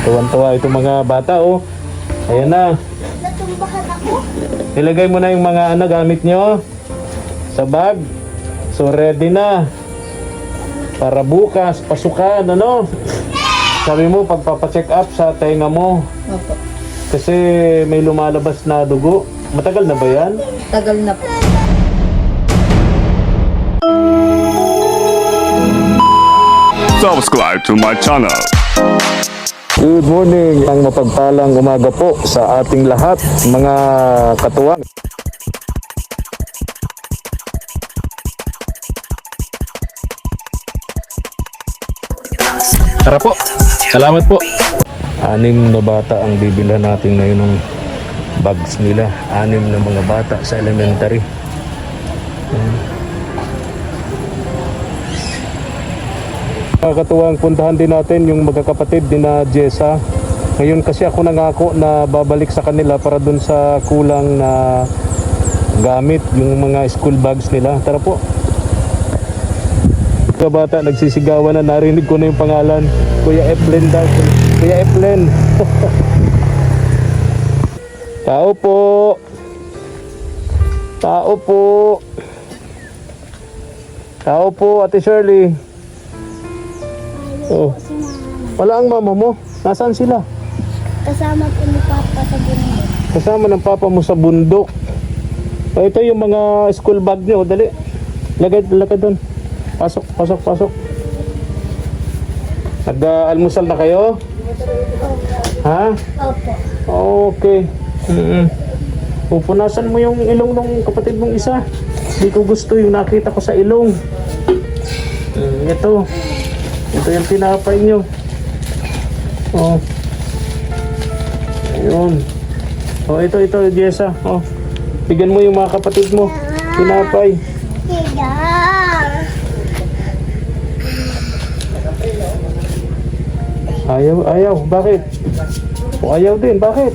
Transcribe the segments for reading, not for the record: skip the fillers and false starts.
Tuwan-tuwa itong mga bata, oh. Ayan na. Natumbahan ako. Ilagay mo na yung mga gamit nyo sa bag. So ready na para bukas pasukan, ano? Sabi mo pagpapacheck up sa tenga mo Opo. kasi may lumalabas na dugo. Matagal na ba yan? Tagal na po. Subscribe to my channel. Good morning, ang mapagpalang umaga po sa ating lahat, mga katuwang. Tara po, salamat po. 6 na bata ang bibilhan natin ngayon ng bags nila. 6 na mga bata sa elementary. Mga katuwang, puntahan din natin yung magkakapatid ni na Jessa. Ngayon kasi ako nangako na babalik sa kanila para dun sa kulang na gamit, yung mga school bags nila. Tara po. Mga bata nagsisigawan na, narinig ko na yung pangalan. Kuya Eflen daw. Kuya Eflen. Tao po. Tao po. Tao po, Ate Shirley. Oh. Wala ang mama mo. Nasaan sila? Kasama ko ni Papa sa bundok. Kasama ng papa mo sa bundok. Oh, ito yung mga school bag niyo. Dali. Lagay doon. Pasok. Nag-almusal na kayo? Ha? Opo. Okay. Pupunasan mo yung ilong ng kapatid mong isa. Hindi ko gusto yung nakita ko sa ilong. Ito yung tinapay nyo. Oh. Ayun. Oh, ito, Jessa. Oh. Bigyan mo yung mga kapatid mo. Tinapay. Tiga. Ayaw. Bakit? O ayaw din. Bakit?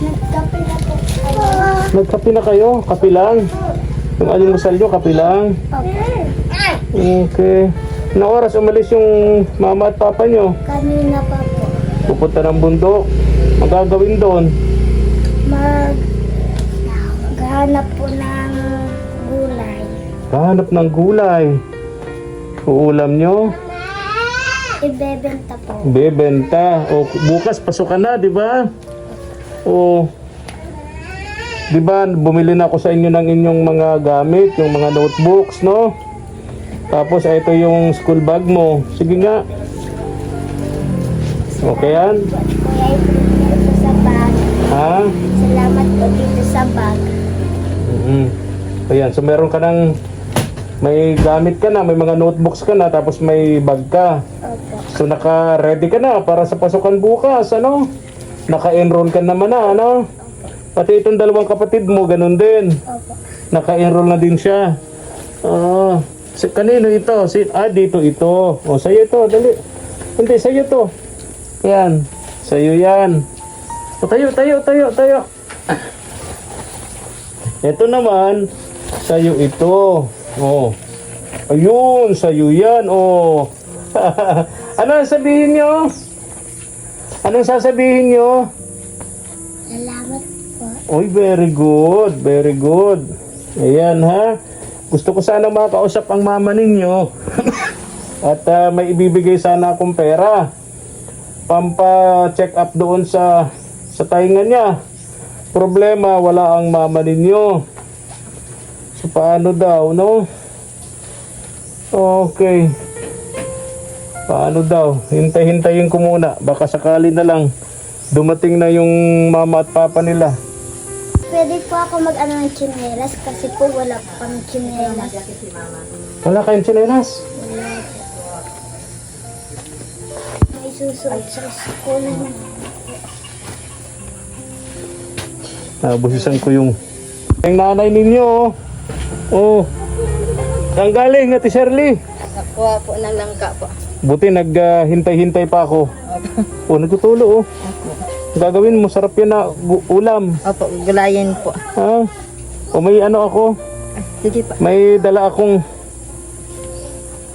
Nagkape na po kayo. Nagkape na kayo? Kape lang? Yung almusal nyo, kape lang? Opo. Okay. Na oras umalis yung mama at papa nyo? Kanina pa po. Pupunta ng bundok. Magagawin doon? Maghanap po ng gulay. Hanap ng gulay. Uulam nyo? Ibebenta po. Bebenta. O bukas pasukan na, di ba? O di ba bumili na ako sa inyo ng inyong mga gamit, yung mga notebooks, no? Tapos ito yung school bag mo. Sige nga. Okay yan? Kuya, ito sa bag. Ha? Salamat po dito sa bag. Ayan, so meron ka ng may gamit ka na, may mga notebooks ka na, tapos may bag ka. Opo. So naka-ready ka na para sa pasukan bukas, ano? Naka-enroll ka naman na, ano? Pati itong dalawang kapatid mo, ganun din. Opo. Naka-enroll na din siya. Kanino ito? Dito ito. O, sa'yo ito, dali. Hindi, sa'yo ito. Yan. Sa'yo yan. O, tayo. Ito naman, sa'yo ito. O. Ayun, sa'yo yan. O. Ano ang sabihin nyo? Anong sasabihin nyo? Salamat po. Oy, very good. Ayan, ha? Gusto ko sana makausap ang mama ninyo. At may ibibigay sana akong pera. Pampa-check up doon sa tainga niya. Problema, wala ang mama ninyo. So, paano daw, no? Okay. Paano daw? Hintayin ko muna. Baka sakali na lang dumating na yung mama at papa nila. Pwede po ako mag-ano ng tsinelas kasi po wala po kami tsinelas. Wala kayong tsinelas? Wala po. May susuot sa school na. Nabusisan ko yung nanay ninyo. Oh. Saan galing, Ate Shirley? Nakuha po ng langka po. Buti naghintay-hintay pa ako. Oh, nagtutulo oh. Gagawin mo, sarap yan na ulam. Opo, gulayin po. Ha? O may ano ako, Sige pa. may dala akong...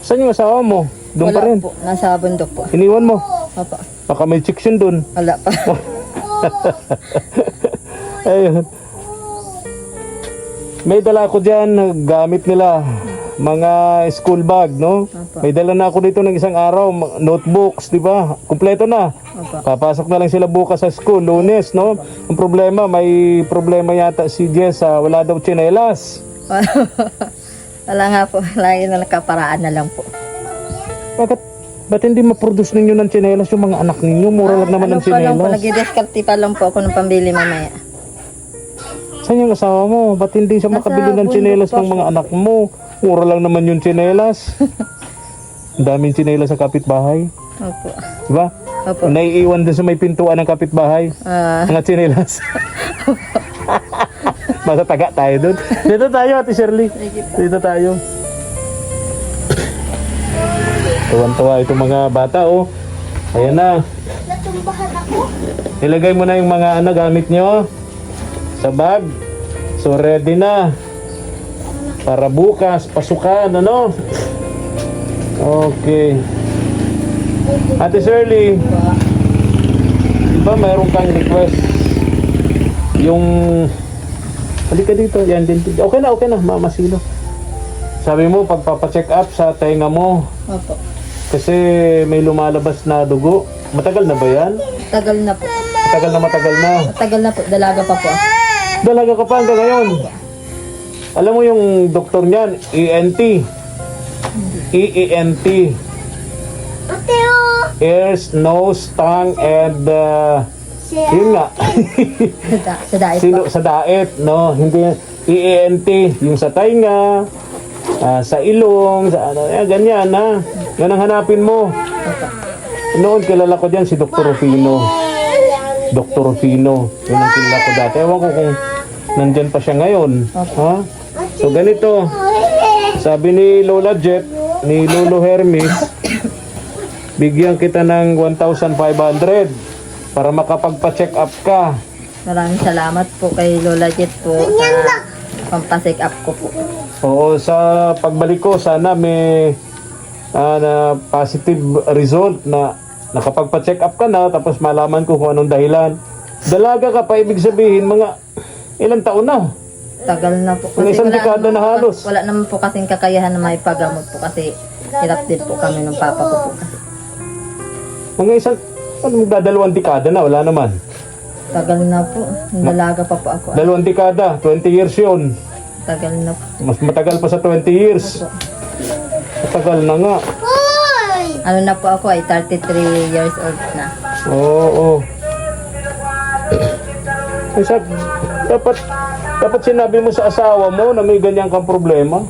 Saan yung asawa mo? Doon pa Wala rin? po, nasa bundok po. Iniwan mo? Opo. Baka may chicks yun dun. Wala pa. Ayun. May dala ako dyan, gamit nila. Mga school bag, no? Opo. May dala na ako dito ng isang araw, notebooks, di ba? Kumpleto na. Opo. Papasok na lang sila bukas sa school, Lunes, no? Ang problema, may problema yata si Jess, wala daw tsinelas. Wala nga po. Lagi na nakaparaan na lang po. Ba't hindi ma-produce ninyo ng tsinelas yung mga anak ninyo? Mura lang naman Ano ng pa lang po, tsinelas. nag-discarte pa lang po ako ng pambili mamaya. Saan yung asawa mo? Ba't hindi siya Nasa makabili ng bundok tsinelas pa ng po. mga anak mo? Mura lang naman yung tsinelas. Ang daming tsinelas sa kapitbahay. Opo. Diba? Opo. Naiiwan din sa may pintuan ng kapitbahay. Mga tsinelas. Basta taga tayo dun. Dito tayo, Ate Shirley. Dito tayo. Tuwan-tuwa itong mga bata, oh. Ayan na. Natumbahan ako. Ilagay mo na yung mga gamit nyo sa bag. So ready na. Para bukas, pasukan, ano? Okay. Ate Shirley, di ba mayroon kang request? Yung... Halika dito, yan din. Okay na, mamasilo. Sabi mo, pagpapacheck up sa tenga mo, Opo. kasi may lumalabas na dugo. Matagal na ba yan? Tagal na po. Matagal na. Tagal na po. Dalaga pa po. Dalaga ka pa hanggang ngayon. Alam mo yung doktor niyan, ENT. EENT. Ate, oh. Ears, nose, tongue, and yun nga. Sa diet po. Sa daet, no? Hindi, EENT, yung sa tainga, sa ilong, sa ano, ganyan, ha? Yan ang hanapin mo. Opo. Noon, kilala ko dyan si Dr. Rufino. Dr. Rufino. Yun ang kilala ko dati. Ewan ko kung nandyan pa siya ngayon. Ha? So, ganito. Sabi ni Lola Jet, ni Lolo Hermes, bigyan kita ng 1,500 para makapagpa-check up ka. Maraming salamat po kay Lola Jet po sa pampacheck up ko po. Oo, sa pagbalik ko, sana may na positive result na nakapagpa-check up ka na tapos malaman ko kung anong dahilan. Dalaga ka pa, ibig sabihin mga ilang taon na. Tagal na po. Mga isang dekada na halos. Wala naman po kasing kakayahan na may pagamot po kasi hirap din po kami ng papa ko po kasi. Mga isang, dalawang dekada na, wala naman. Tagal na po. Dalaga pa po ako. Dalawang dekada, 20 years yun. Tagal na po. Mas matagal pa sa 20 years. Matagal na nga. Ano na po ako ay 33 years old na. Oo. Kasi dapat sinabi mo sa asawa mo na may ganyan kang problema.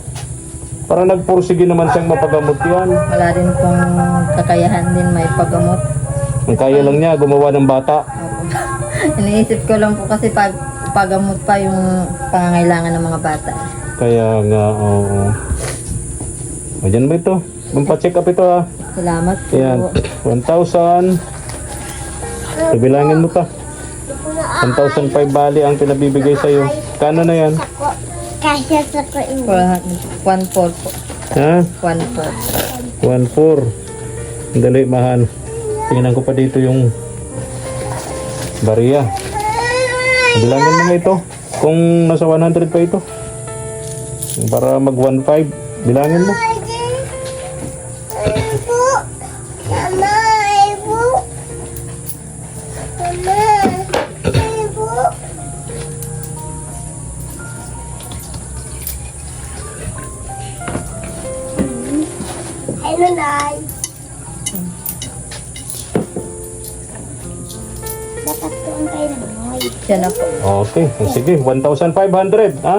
Para nagpursige naman siyang mapagamot yan. Wala rin pong kakayahan din may pagamot. Ang kaya lang niya, gumawa ng bata. Opo. Iniisip ko lang po kasi pag pagamot pa yung pangangailangan ng mga bata. Kaya nga, oo. O, dyan mo ito. Magpa-check up ito, ha. Salamat po. Ayan, 1,000. Ibilangin mo pa. 1,500 bali ang pinabibigay sa'yo. Kano na yan? Kaya sa ko yung 1-4 po. Ha? 1-4. 1,400. Dali, mahal. Tingnan ko pa dito yung bariya. Bilangin mo nga ito. Kung nasa 100 pa ito. Para mag 1,500. Bilangin mo. Hello, Nay. Dapat ko ang kayo ng Noy. Siya na po. Okay. Sige, 1,500. Ha?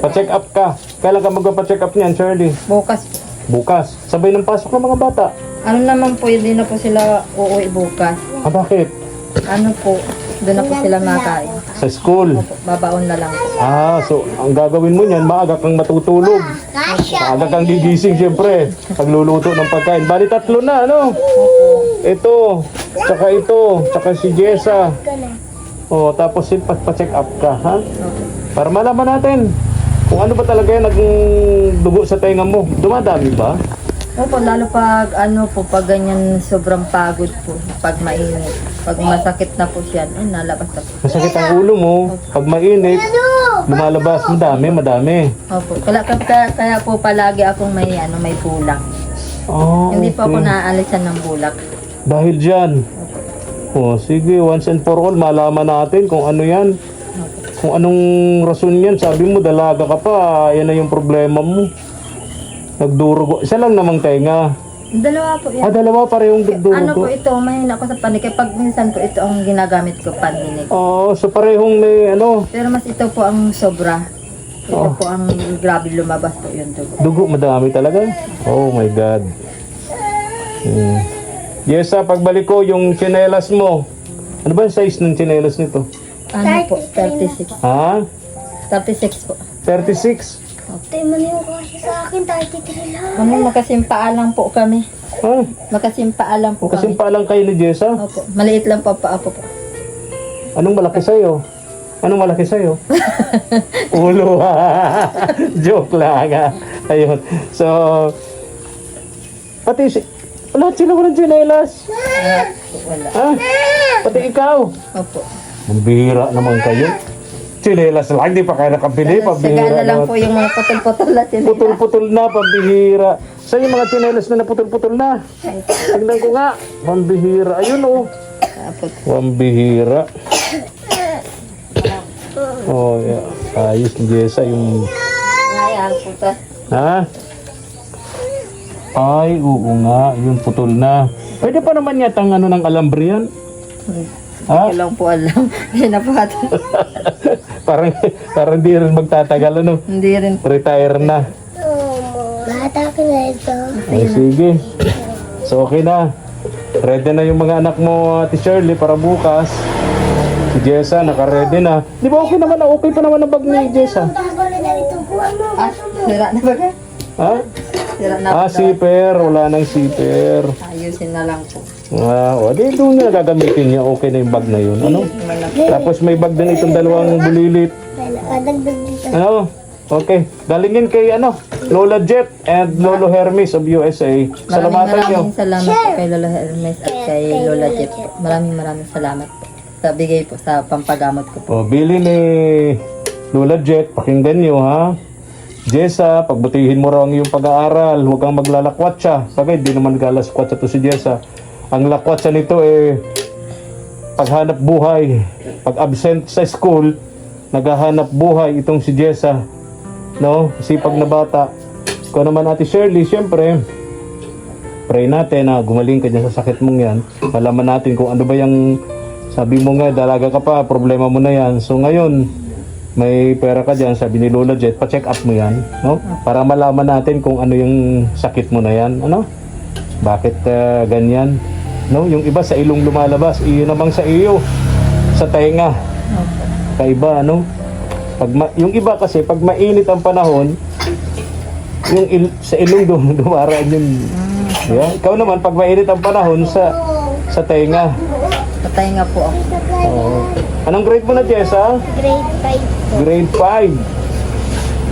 Pa-check up ka. Kailan ka magpa-check up niyan, Shirley? Bukas po. Bukas. Sabay ng pasok ng mga bata. Ano naman po, hindi na po sila uuwi bukas. Bakit? Ano po, doon na po sila makain. Sa school. Opo, babaon na lang po. So ang gagawin mo niyan, maaga kang matutulog. Maaga kang gigising siyempre. Pagluluto ng pagkain. Bali 3 na, ano? Ito, tsaka si Jessa. Oh, tapos pa-check up ka, ha? Para malaman natin kung ano ba talaga yung naging dugo sa tenga mo. Dumadami ba? Opo, lalo pag ano po, pag ganyan sobrang pagod po, pag mainit. Pag masakit na po siya, nalabas na po. Masakit ang ulo mo. Pag mainit, lumalabas. Madami. Opo, kaya po palagi akong may bulak. Oh, Hindi po ako okay. naaalisan ng bulak. Dahil dyan. Oh, sige, once and for all, malaman natin kung ano yan. Kung anong rason yan. Sabi mo, dalaga ka pa. Yan na yung problema mo. Nagdurugo. Isa lang namang tenga. Dalawa po yan. Dalawa parehong nagdurugo. Ano po ito, mahina ako sa panig. Kaya pag minsan po ito ang ginagamit ko, pandinig. Oo, so parehong may ano, Pero mas ito po ang sobra. Ito po ang grabe lumabas po yung dugo. dugo madami talaga. Oh my God. Yesa, pagbalik ko yung tsinelas mo. Ano ba yung size ng tsinelas nito? Ano po, 36. Ha? 36 po. 36? Tay, maniw ko kasi sa akin, 33 lang. Ano, makasimpaa lang po kami. Ha? Makasimpaa lang po Kasi kami. pa lang kayo ni Jessa. Opo, maliit lang po pa po. Anong malaki sa'yo? Anong malaki sa'yo? Ulo. Joke lang. Ayun. So, pati lahat sila walang tsinelas. Wala. Ha? Pati ikaw. Opo. Mambihira naman kayo. Tsinelas lang, di pa kayo nakabili. Pambihira Sagana lang naman. po yung mga putol-putol na sila. Putol-putol na, pambihira. Sa yung mga tsinelas na naputol-putol na. Tignan ko nga. Pambihira. Ayun oh. Pambihira. Oh, yeah. Ayos ni Jessa yung... Ngayon, puta. Ha? Ay, oo nga. Yung putol na. Pwede pa naman yatang ano ng alambre yan. Ha? Hindi ko lang po alam. Hindi na po ata. parang di rin magtatagal ano. Hindi rin. Retire na. Lahat akin na ito. Ay, sige. So, okay na. Ready na yung mga anak mo, Ate Shirley, para bukas. Si Jessa, naka-ready na. Di ba okay naman na? Okay pa naman ang bag ni Jessa. Tagal na ito po, ano? Ah, sira na ba ka? Ha? Sira na po. Zipper. Wala nang zipper. Ayusin na lang po. O, di doon niya gagamitin niya. Okay na yung bag na yun. Ano? Tapos may bag din itong dalawang bulilit. Kadagdag dito. Ano? Okay. Galingin kay Lola Jet and Lolo Hermes of USA. Salamatan niyo. Maraming salamat po kay Lola Hermes at kay Lola Jet po. Maraming salamat po. Sa bigay po sa pampagamot ko po. O, bili ni Lola Jet. Pakinggan niyo, ha? Jessa, pagbutihin mo raw ang iyong pag-aaral. Huwag kang maglalakwatsa. Bagay, di naman naglalaskwatsa to si Jessa. Ang lakwatsa nito paghanap buhay. Pag absent sa school, naghahanap buhay itong si Jessa. No? Sipag na bata. Kung naman Ate Shirley, syempre, pray natin na gumaling ka dyan sa sakit mong yan. Malaman natin kung ano ba yung sabi mo nga, dalaga ka pa, problema mo na yan. So ngayon, may pera ka dyan, sabi ni Lola Jet, pa-check up mo yan. No? Para malaman natin kung ano yung sakit mo na yan. Ano? Bakit ganyan? No? Yung iba sa ilong lumalabas, iyo namang sa iyo, sa tenga. Kaiba, ano? Yung iba kasi, pag mainit ang panahon, yung sa ilong dumaraan yung... Yeah. Ikaw naman, pag mainit ang panahon, sa tenga. Patay nga po ako. Oo. Anong grade mo na, Jessa? Grade 5 po. Grade 5.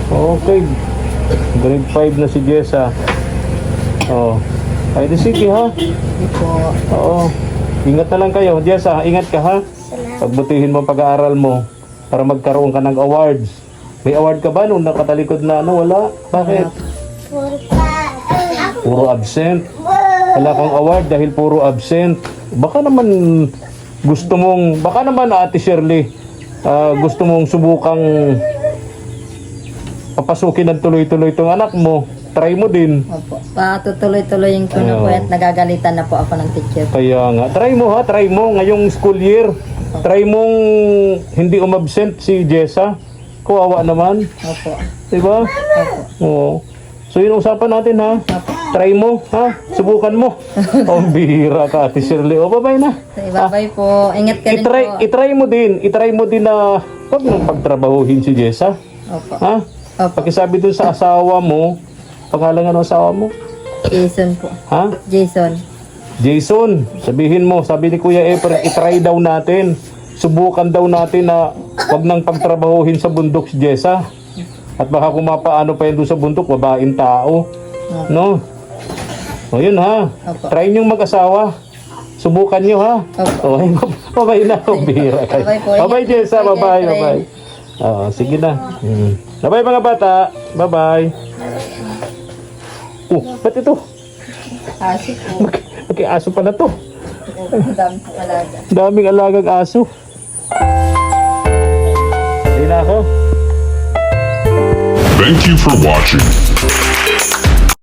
Okay. Grade 5 na si Jessa. Oh. Ay, di sige ha. Hindi po. Oo. Ingat na lang kayo. Jessa, ingat ka ha. Salamat. Pagbutihin mo ang pag-aaral mo para magkaroon ka ng awards. May award ka ba nung nakatalikod na ano? Wala. Bakit? Puro absent. Wala kang award dahil puro absent. Baka naman baka naman Ate Shirley, gusto mong subukang papasukin ng tuloy-tuloy itong anak mo. Try mo din. Opo. Patutuloy-tuloyin ko na po at nagagalitan na po ako ng teacher. Kaya nga, try mo ngayong school year. Try mong hindi umabsent si Jessa. Kawawa naman. Opo. Diba? Opo. Oo. So yun usapan natin ha. Try mo ha. Subukan mo. Ang bihira ka Ate Shirley. O babay na. So, ibabay po. Ingat ka rin po. Itry mo din na huwag mong pagtrabahuhin si Jessa. Opo. Ha? Opo. Pakisabi dun sa asawa mo. Pangalan ng asawa mo? Jason po. Ha? Jason. Jason, sabihin mo, sabi ni Kuya Efren, itry daw natin. Subukan daw natin na wag nang pagtrabahuhin sa bundok si Jessa. At baka kung mapaano pa yan doon sa bundok, babaeng tao. No? O yun ha. Opo. Try niyong mag-asawa. Subukan niyo ha. Opo. Okay, babay na. Bira kayo. Bye po. Babay, Jessa. Bye, Babay, Jeffrey. babay. Oo, sige na. Babay mga bata. Babay. Ba't ito? Aso po. Aso pala to. Ang dami po alaga. Daming alagang aso. Hindi na ako. Thank you for watching.